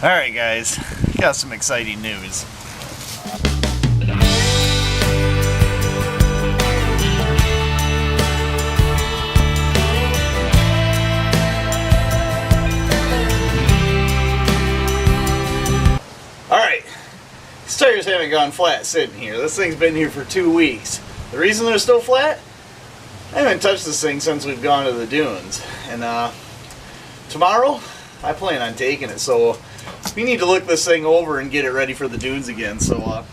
Alright guys, got some exciting news. Alright, these tires haven't gone flat sitting here. This thing's been here for 2 weeks. The reason they're still flat? I haven't touched this thing since we've gone to the dunes. And tomorrow, I plan on taking it, so we need to look this thing over and get it ready for the dunes again. So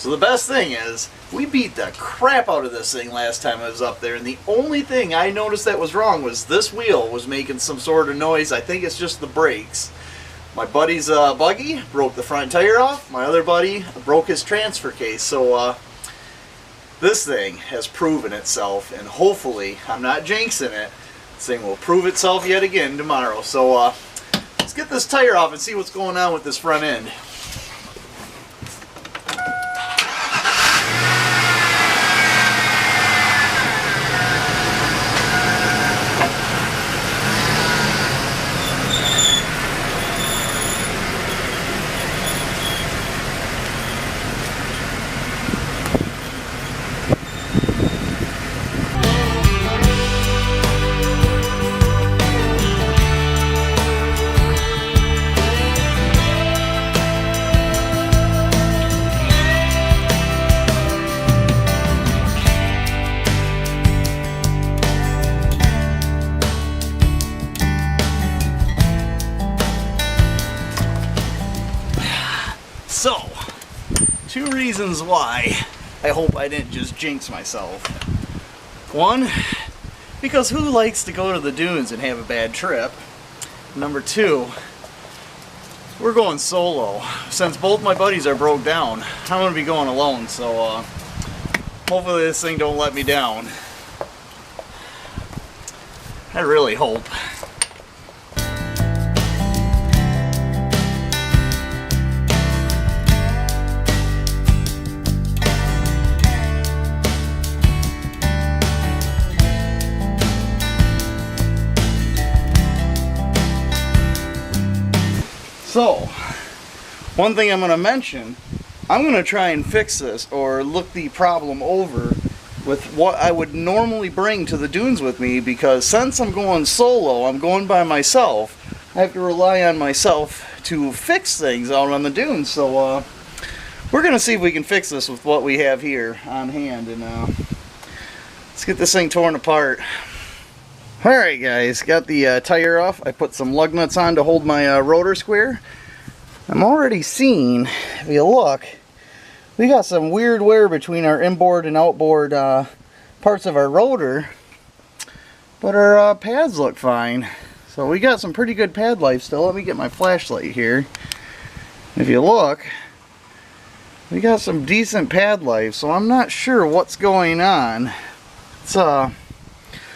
the best thing is, we beat the crap out of this thing last time I was up there, and the only thing I noticed that was wrong was this wheel was making some sort of noise. I think it's just the brakes. My buddy's buggy broke the front tire off. My other buddy broke his transfer case. So this thing has proven itself, and hopefully, I'm not jinxing it, this thing will prove itself yet again tomorrow. So let's get this tire off and see what's going on with this front end. So, 2 reasons why I hope I didn't just jinx myself. One, because who likes to go to the dunes and have a bad trip? Number 2, we're going solo. Since both my buddies are broke down, I'm going to be going alone, so hopefully this thing don't let me down. I really hope. So, one thing I'm going to mention, I'm going to try and fix this or look the problem over with what I would normally bring to the dunes with me, because since I'm going solo, I'm going by myself, I have to rely on myself to fix things out on the dunes. So we're going to see if we can fix this with what we have here on hand, and let's get this thing torn apart. Alright guys, got the tire off. I put some lug nuts on to hold my rotor square. I'm already seeing, if you look, we got some weird wear between our inboard and outboard parts of our rotor, but our pads look fine. So we got some pretty good pad life still. Let me get my flashlight here. If you look, we got some decent pad life, so I'm not sure what's going on.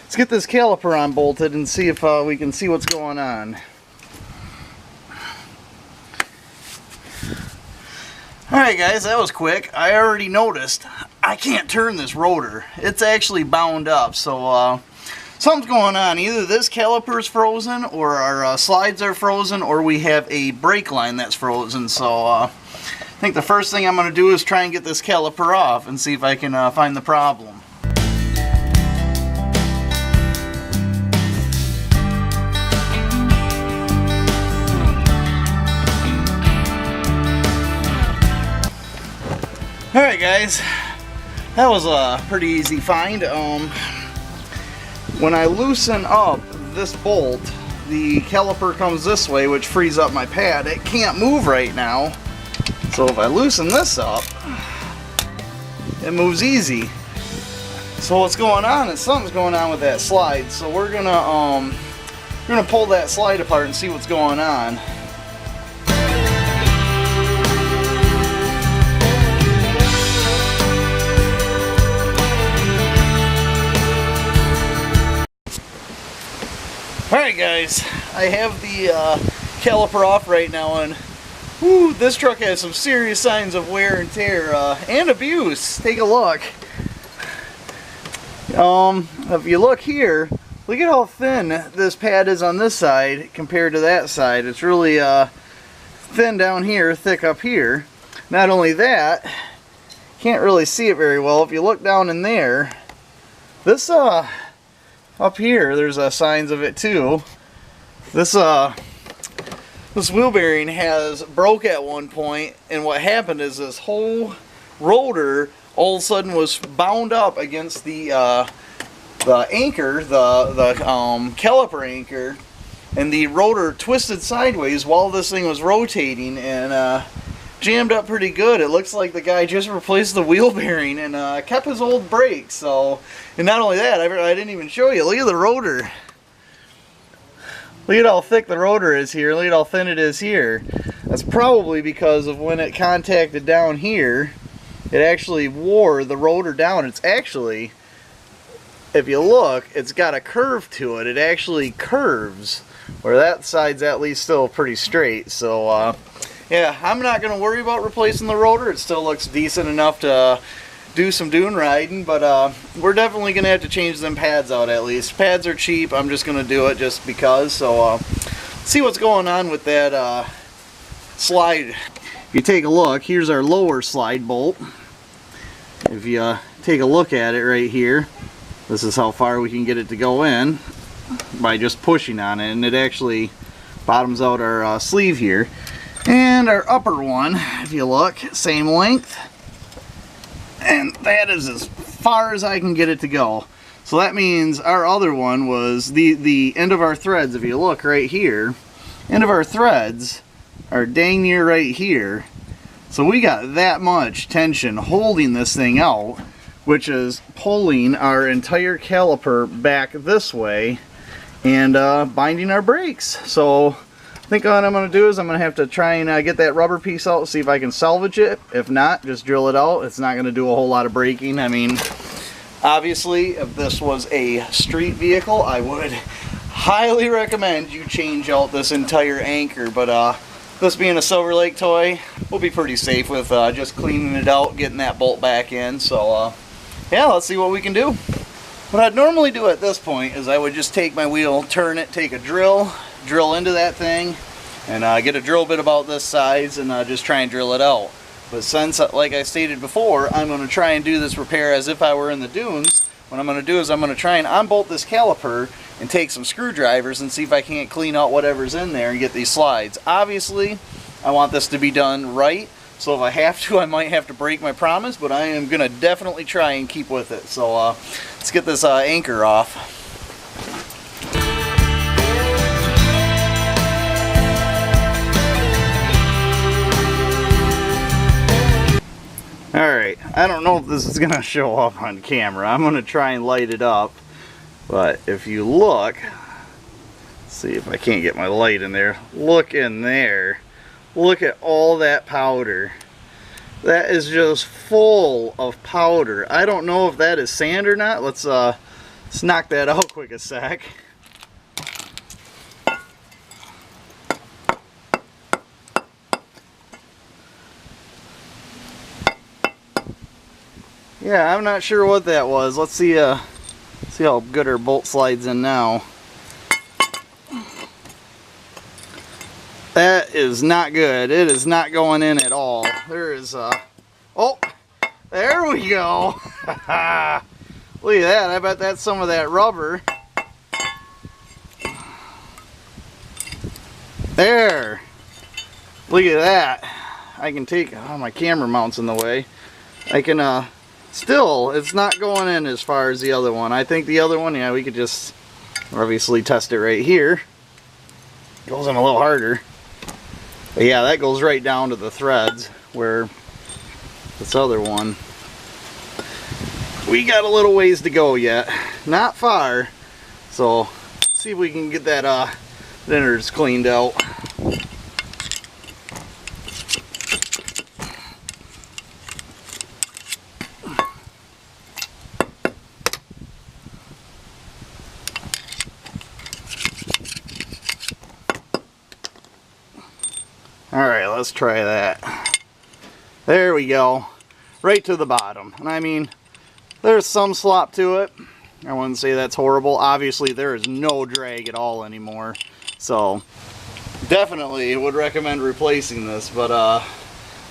Let's get this caliper unbolted and see if we can see what's going on. Alright guys, that was quick. I already noticed I can't turn this rotor. It's actually bound up, so something's going on. Either this caliper's frozen, or our slides are frozen, or we have a brake line that's frozen. So I think the first thing I'm going to do is try and get this caliper off and see if I can find the problem. Alright guys, that was a pretty easy find. When I loosen up this bolt, the caliper comes this way, which frees up my pad. It can't move right now, so if I loosen this up, it moves easy. So what's going on is something's going on with that slide, so we're gonna pull that slide apart and see what's going on. Alright guys, I have the caliper off right now, and whew, this truck has some serious signs of wear and tear and abuse. Take a look. If you look here, look at how thin this pad is on this side compared to that side. It's really thin down here, thick up here. Not only that, can't really see it very well. If you look down in there, this up here, there's signs of it too. This wheel bearing has broke at one point, and what happened is this whole rotor all of a sudden was bound up against the anchor, the caliper anchor, and the rotor twisted sideways while this thing was rotating and jammed up pretty good. It looks like the guy just replaced the wheel bearing and kept his old brakes. So, and not only that, I didn't even show you. Look at the rotor. Look at how thick the rotor is here. Look at how thin it is here. That's probably because of when it contacted down here, it actually wore the rotor down. It's actually, if you look, it's got a curve to it. It actually curves, where that side's at least still pretty straight. So, yeah, I'm not going to worry about replacing the rotor. It still looks decent enough to do some dune riding, but we're definitely going to have to change them pads out at least. Pads are cheap. I'm just going to do it just because. So see what's going on with that slide. If you take a look, here's our lower slide bolt. If you take a look at it right here, this is how far we can get it to go in by just pushing on it, and it actually bottoms out our sleeve here. And our upper one, if you look, same length. And that is as far as I can get it to go. So that means our other one was the end of our threads. If you look right here, end of our threads are dang near right here. So we got that much tension holding this thing out, which is pulling our entire caliper back this way and binding our brakes. So I think what I'm going to do is I'm going to have to try and get that rubber piece out, see if I can salvage it. If not, just drill it out. It's not going to do a whole lot of braking. I mean, obviously, if this was a street vehicle, I would highly recommend you change out this entire anchor. But this being a Silver Lake toy, we'll be pretty safe with just cleaning it out, getting that bolt back in. So, yeah, let's see what we can do. What I'd normally do at this point is I would just take my wheel, turn it, take a drill into that thing, and get a drill bit about this size and just try and drill it out. But since, like I stated before, I'm going to try and do this repair as if I were in the dunes, what I'm going to do is I'm going to try and unbolt this caliper and take some screwdrivers and see if I can't clean out whatever's in there and get these slides. Obviously, I want this to be done right, so if I have to, I might have to break my promise, but I am going to definitely try and keep with it. So let's get this anchor off. Alright, I don't know if this is going to show up on camera. I'm going to try and light it up. But if you look, see if I can't get my light in there. Look in there. Look at all that powder. That is just full of powder. I don't know if that is sand or not. Let's knock that out quick a sec. Yeah, I'm not sure what that was. Let's see how good our bolt slides in now. That is not good. It is not going in at all. There is oh, there we go. Look at that. I bet that's some of that rubber. There. Look at that. I can take, oh, my camera mounts in the way. I can still, it's not going in as far as the other one. I think the other one, yeah, we could just obviously test it right here. Goes in a little harder. But yeah, that goes right down to the threads, where this other one, we got a little ways to go yet. Not far. So, let's see if we can get that innards cleaned out. Alright, let's try that. There we go. Right to the bottom. And I mean, there's some slop to it. I wouldn't say that's horrible. Obviously, there is no drag at all anymore. So, definitely would recommend replacing this, but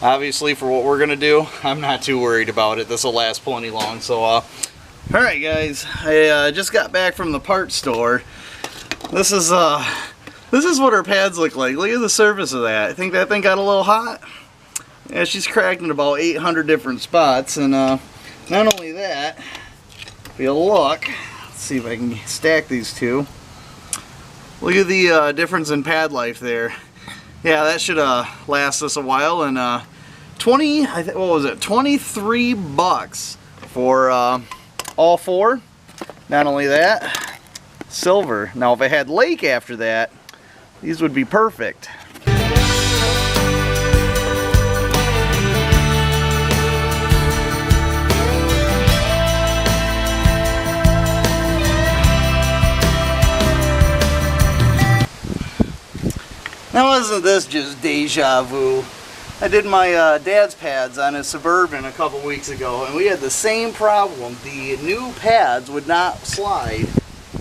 obviously for what we're gonna do, I'm not too worried about it. This will last plenty long. So alright guys, I just got back from the parts store. This is what our pads look like. Look at the surface of that. I think that thing got a little hot. Yeah, she's cracked in about 800 different spots, and not only that, if you look, let's see if I can stack these two. Look at the difference in pad life there. Yeah, that should last us a while. And what was it? 23 bucks for all four. Not only that, silver. Now, if I had lake after that, these would be perfect. Now, wasn't this just deja vu? I did my dad's pads on his Suburban a couple weeks ago, and we had the same problem. The new pads would not slide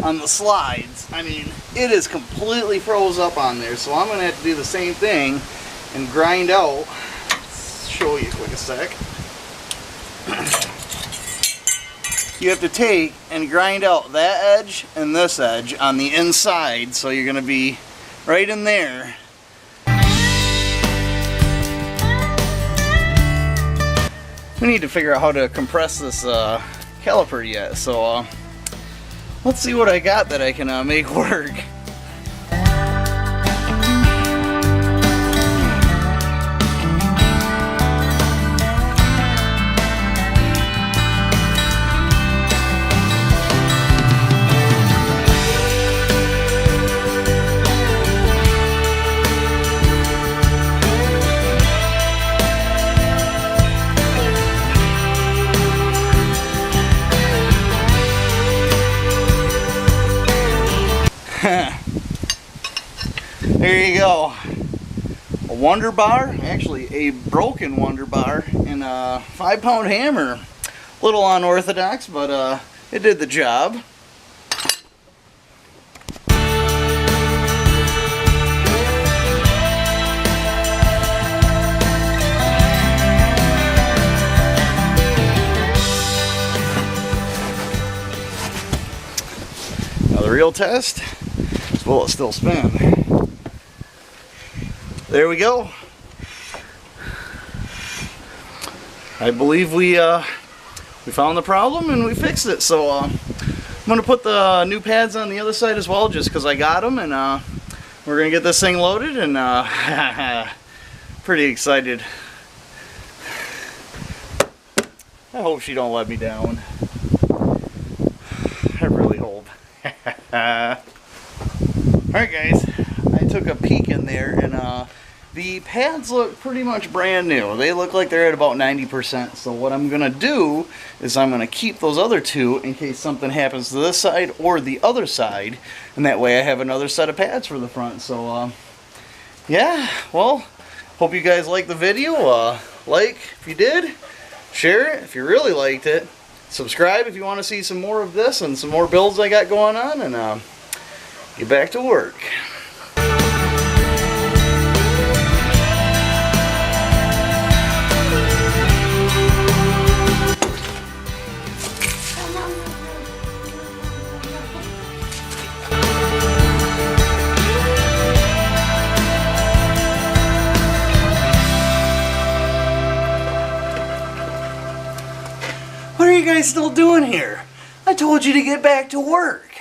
on the slides. I mean, it is completely froze up on there, so I'm going to have to do the same thing and grind out. Let's show you quick a sec. You have to take and grind out that edge and this edge on the inside, so you're going to be right in there. We need to figure out how to compress this caliper yet, so let's see what I got that I can make work. There you go. A Wonder Bar, actually a broken Wonder Bar, and a 5-pound hammer. A little unorthodox, but it did the job. Now the real test is, will it still spin? There we go. I believe we found the problem and we fixed it. So I'm going to put the new pads on the other side as well, just because I got them, and we're going to get this thing loaded, and pretty excited. I hope she don't let me down. I really hope. Alright guys, I took a peek in there, and the pads look pretty much brand new. They look like they're at about 90%. So what I'm going to do is I'm going to keep those other two in case something happens to this side or the other side. And that way I have another set of pads for the front. So yeah, well, hope you guys liked the video. Like if you did, share it if you really liked it. Subscribe if you want to see some more of this and some more builds I got going on. And get back to work. What are you guys still doing here? I told you to get back to work.